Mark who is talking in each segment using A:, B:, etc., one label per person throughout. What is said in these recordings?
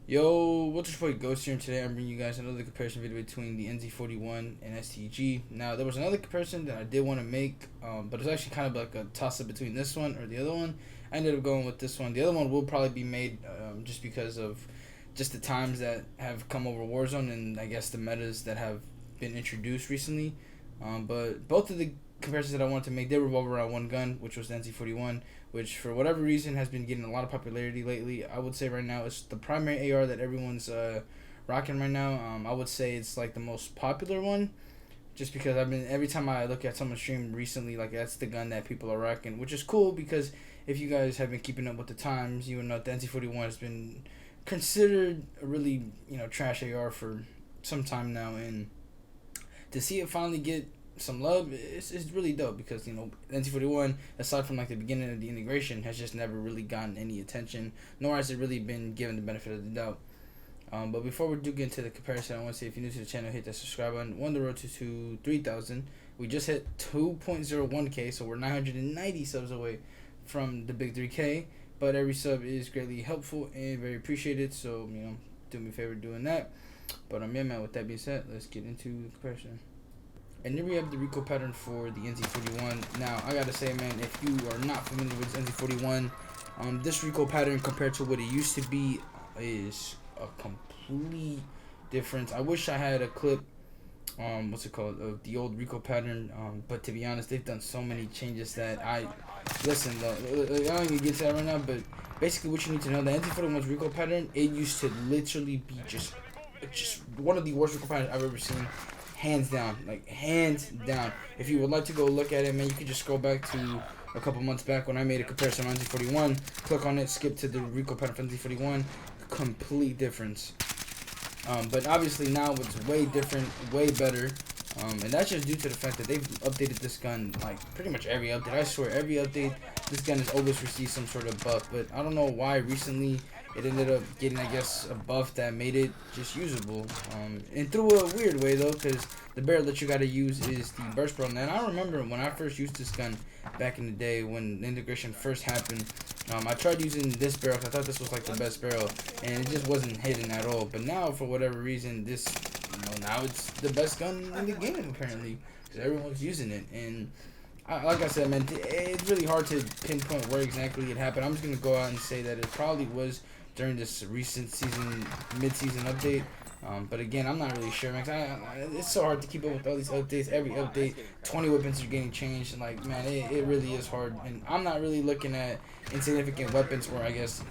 A: Yo, what's your boy Ghost here, and today I'm bringing you guys another comparison video between the NZ-41 and STG. Now, there was another comparison that I did want to make, but it's actually kind of like a toss-up between this one or the other one. I ended up going with this one. The other one will probably be made just because of just the times that have come over Warzone and I guess the metas that have been introduced recently. But both of the comparisons that I wanted to make, they revolve around one gun, which was the NZ-41, which for whatever reason has been getting a lot of popularity lately. I would say right now it's the primary AR that everyone's rocking right now. I would say it's like the most popular one, just because every time I look at someone's stream recently, like that's the gun that people are rocking, which is cool because if you guys have been keeping up with the times, you would know the NZ-41 has been considered a really trash AR for some time now, and to see it finally get some love, it's really dope because NZ-41, aside from like the beginning of the integration, has just never really gotten any attention, nor has it really been given the benefit of the doubt. But before we do get into the comparison, I want to say if you're new to the channel, hit that subscribe button. We're on the road to 3,000. We just hit 2.01k, so we're 990 subs away from the big 3k. But every sub is greatly helpful and very appreciated, so do me a favor doing that. But yeah, man, with that being said, let's get into the comparison. And then we have the recoil pattern for the NZ-41. Now, I gotta say, man, if you are not familiar with NZ-41, this recoil pattern compared to what it used to be is a complete difference. I wish I had a clip, of the old recoil pattern, but to be honest, they've done so many changes that I don't even get to that right now, but basically what you need to know, the NZ-41's recoil pattern, it used to literally be just one of the worst recoil patterns I've ever seen. Hands down, like hands down. If you would like to go look at it, man, you could just scroll back to a couple months back when I made a comparison on NZ-41. Click on it, skip to the recoil pattern for NZ-41. Complete difference. But obviously now it's way different, way better. And that's just due to the fact that they've updated this gun like pretty much every update. I swear, every update, this gun has always received some sort of buff. But I don't know why recently it ended up getting, I guess, a buff that made it just usable. And through a weird way, though, because the barrel that you got to use is the burst barrel. And I remember when I first used this gun back in the day when the integration first happened, I tried using this barrel because I thought this was like the best barrel, and it just wasn't hitting at all. But now, for whatever reason, this, now it's the best gun in the game, apparently, because everyone's using it. And like I said, man, it's really hard to pinpoint where exactly it happened. I'm just going to go out and say that it probably was during this recent season, mid-season update. But again, I'm not really sure, man. It's so hard to keep up with all these updates. Every update, 20 weapons are getting changed. And like, man, it really is hard. And I'm not really looking at insignificant weapons, or I guess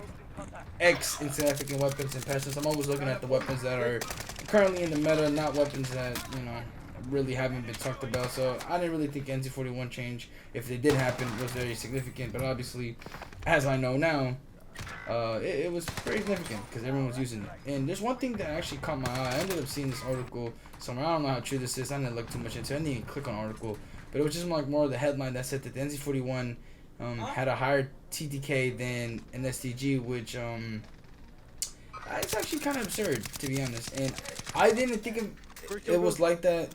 A: insignificant weapons and patches. I'm always looking at the weapons that are currently in the meta, not weapons that, really haven't been talked about. So I didn't really think NZ-41 change, if it did happen, was very significant. But obviously, as I know now, it was pretty significant because everyone was using it. And there's one thing that actually caught my eye. I ended up seeing this article somewhere. I don't know how true this is. I didn't look too much into it. I didn't even click on the article. But it was just like more of the headline that said that the NZ-41 had a higher TTK than an STG, which it's actually kind of absurd, to be honest. And I didn't think it was like that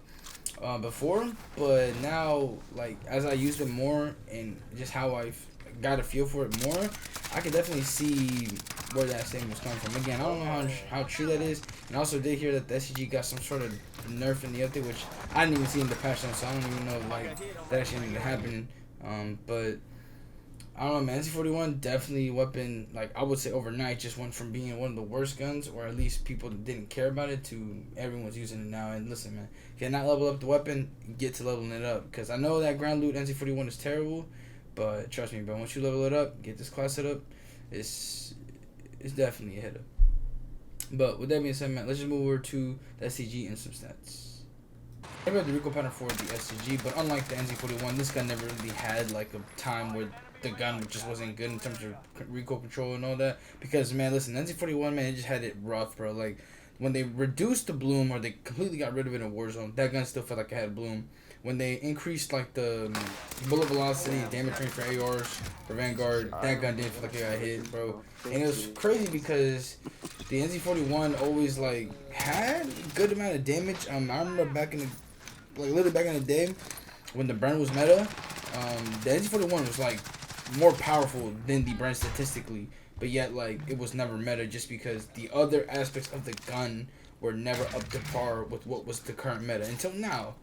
A: before, but now, like, as I used it more and just how I've got a feel for it more, I can definitely see where that statement was coming from. Again, I don't know how true that is, and I also did hear that the STG got some sort of nerf in the update, which I didn't even see in the patch notes, so I don't even know like that actually ended up happening. But I don't know, man. NZ-41 definitely weapon, like I would say overnight, just went from being one of the worst guns, or at least people that didn't care about it, to everyone's using it now. And listen, man, cannot level up the weapon, get to leveling it up, because I know that ground loot NZ-41 is terrible. But trust me, bro, once you level it up, get this class set up, it's definitely a hit up. But with that being said, man, let's just move over to the STG and some stats. I read the recoil pattern for the STG, but unlike the NZ-41, this gun never really had like a time where the gun just wasn't good in terms of recoil control and all that. Because, man, listen, NZ-41, man, it just had it rough, bro. Like, when they reduced the bloom, or they completely got rid of it in Warzone, that gun still felt like it had bloom. When they increased like the bullet velocity and damage range for ARs for Vanguard, that gun didn't feel like it got hit, bro. And it was crazy because the NZ-41 always like had a good amount of damage. I remember back in the day when the burn was meta, the NZ-41 was like more powerful than the brand statistically. but yet like it was never meta just because the other aspects of the gun were never up to par with what was the current meta until now.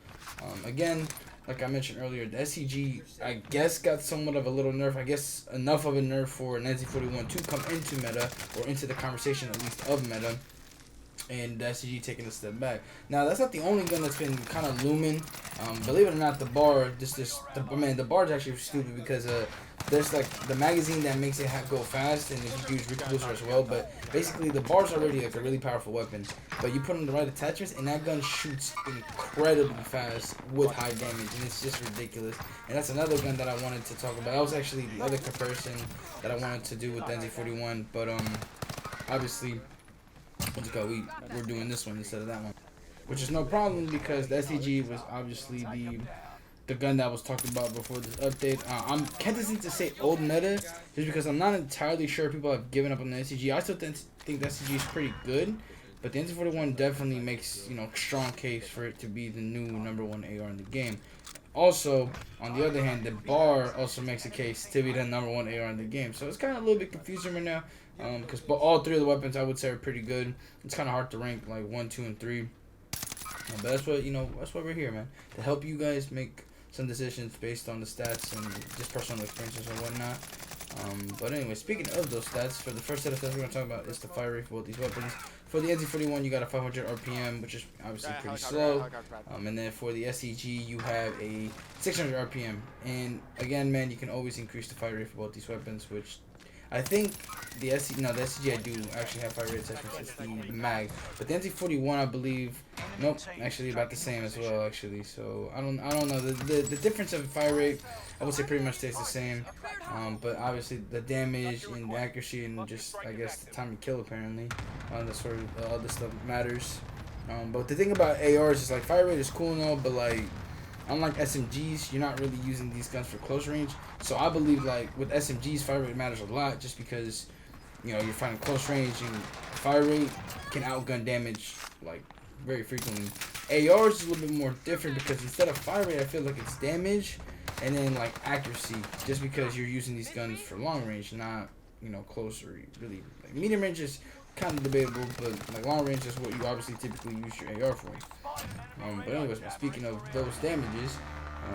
A: Again, like I mentioned earlier, the STG I guess got somewhat of a little nerf. I guess enough of a nerf for an NZ-41 to come into meta or into the conversation at least of meta. And the STG taking a step back. Now that's not the only gun that's been kind of looming. Believe it or not, the bar, the bar is actually stupid because there's like the magazine that makes it go fast and you use recoil booster as well. But basically the bar's already like a really powerful weapon. But you put in the right attachments and that gun shoots incredibly fast with high damage, and it's just ridiculous. And that's another gun that I wanted to talk about. That was actually the other comparison that I wanted to do with the NZ-41. But obviously, we're doing this one instead of that one, which is no problem because the STG was obviously the gun that was talked about before this update. I'm hesitant to say old meta just because I'm not entirely sure people have given up on the STG. I still think the STG is pretty good, but the NZ-41 definitely makes strong case for it to be the new #1 AR in the game. Also, on the other hand, the bar also makes a case to be the #1 AR in the game. So it's kind of a little bit confusing right now. Because all three of the weapons I would say are pretty good. It's kind of hard to rank like 1, 2, and 3. But that's what that's why we're here, man, to help you guys make some decisions based on the stats and just personal experiences and whatnot. But anyway, speaking of those stats, for the first set of stats we're gonna talk about is the fire rate for both these weapons. For the NZ-41, you got a 500 RPM, which is obviously pretty slow. And then for the STG, you have a 600 RPM. And again, man, you can always increase the fire rate for both these weapons, which I think the STG I do actually have fire rate attachments. It's the mag, but the NZ-41 I believe, nope, actually about the same as well actually. So I don't know the difference of fire rate. I would say pretty much stays the same, but obviously the damage and the accuracy and just I guess the time to kill apparently, the sort of other stuff matters. But the thing about ARs is like fire rate is cool and all, but like unlike SMGs, you're not really using these guns for close range. So I believe like with SMGs, fire rate matters a lot just because you're fighting close range and fire rate can outgun damage like very frequently. ARs is a little bit more different because instead of fire rate, I feel like it's damage and then like accuracy, just because you're using these guns for long range, not close or really like medium range is kind of debatable, but like long range is what you obviously typically use your AR for. But anyways, speaking of those damages,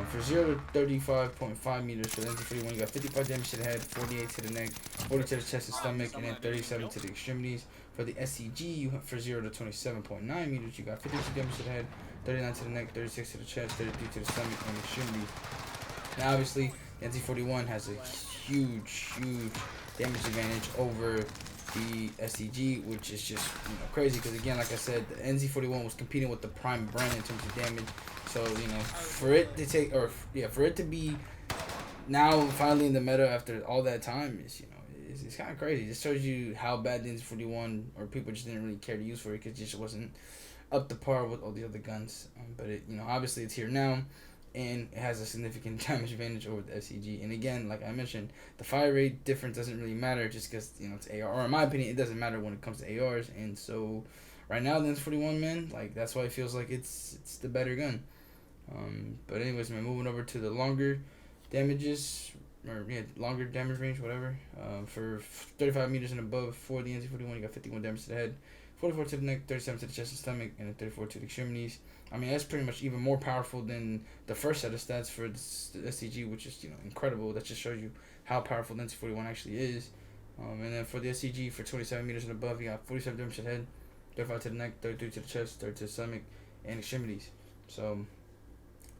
A: for 0 to 35.5 meters for the NZ-41, you got 55 damage to the head, 48 to the neck, 40 to the chest and stomach, and then 37 to the extremities. For the STG, for 0 to 27.9 meters, you got 52 damage to the head, 39 to the neck, 36 to the chest, 33 to the stomach, and extremities. Now, obviously, the NZ-41 has a huge damage advantage over the STG, which is just crazy because again, like I said, the NZ-41 was competing with the prime brand in terms of damage. So for it to for it to be now finally in the meta after all that time is it's kind of crazy. It just shows you how bad the NZ-41 or people just didn't really care to use for it because it just wasn't up to par with all the other guns. But it obviously it's here now, and it has a significant damage advantage over the STG. And again, like I mentioned, the fire rate difference doesn't really matter just because it's AR. Or in my opinion, it doesn't matter when it comes to ARs. And so right now, the NZ-41, man, like that's why it feels like it's the better gun. But anyways, man, moving over to the longer damages, longer damage range, whatever. For 35 meters and above, for the NZ-41, you got 51 damage to the head, 44 to the neck, 37 to the chest and stomach, and then 34 to the extremities. I mean, that's pretty much even more powerful than the first set of stats for the STG, which is incredible. That just shows you how powerful the NZ-41 actually is. And then for the STG, for 27 meters and above, you got 47 damage to the head, 35 to the neck, 33 to the chest, 30 to the stomach, and extremities. So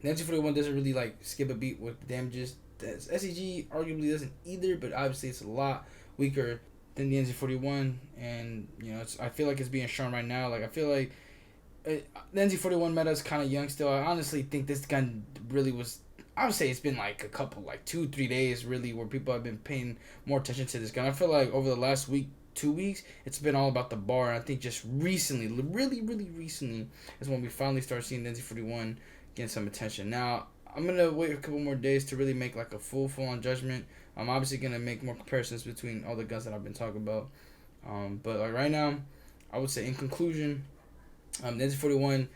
A: the NZ-41 doesn't really like skip a beat with the damages. The STG arguably doesn't either, but obviously it's a lot weaker than the NZ-41, and I feel like it's being shown right now. Like I feel like the NZ-41 meta is kind of young still. I honestly think this gun really was. I would say it's been like a couple, like 2-3 days really, where people have been paying more attention to this gun. I feel like over the last week, 2 weeks, it's been all about the bar. And I think just recently, really recently, is when we finally start seeing the NZ-41 getting some attention. Now, I'm gonna wait a couple more days to really make like a full-on judgment. I'm obviously gonna make more comparisons between all the guns that I've been talking about. But like right now, I would say in conclusion, the NZ-41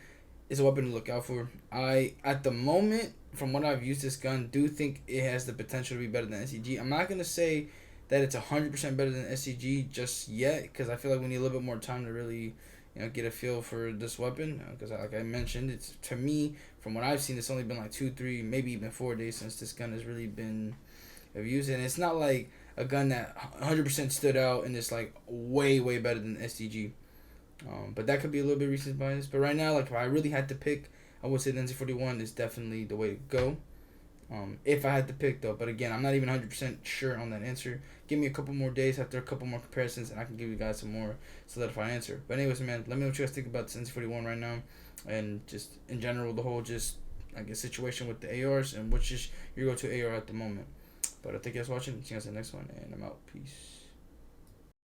A: is a weapon to look out for. I, at the moment, from what I've used this gun, do think it has the potential to be better than STG. I'm not gonna say that it's 100% better than STG just yet, because I feel like we need a little bit more time to really, get a feel for this weapon. Because like I mentioned, it's, to me, from what I've seen, it's only been like 2, 3, maybe even 4 days since this gun has really been of use, and it's not like a gun that 100% stood out and it's like way better than STG. But that could be a little bit recent bias. But right now, like if I really had to pick, I would say the NZ-41 is definitely the way to go. If I had to pick though, but again, I'm not even 100% sure on that answer. Give me a couple more days after a couple more comparisons, and I can give you guys some more solidified answer. But anyways, man, let me know what you guys think about this NZ-41 right now, and just in general the whole just I guess situation with the ARs and which is your go-to AR at the moment. But I thank you guys for watching. See you guys in the next one, and I'm out. Peace.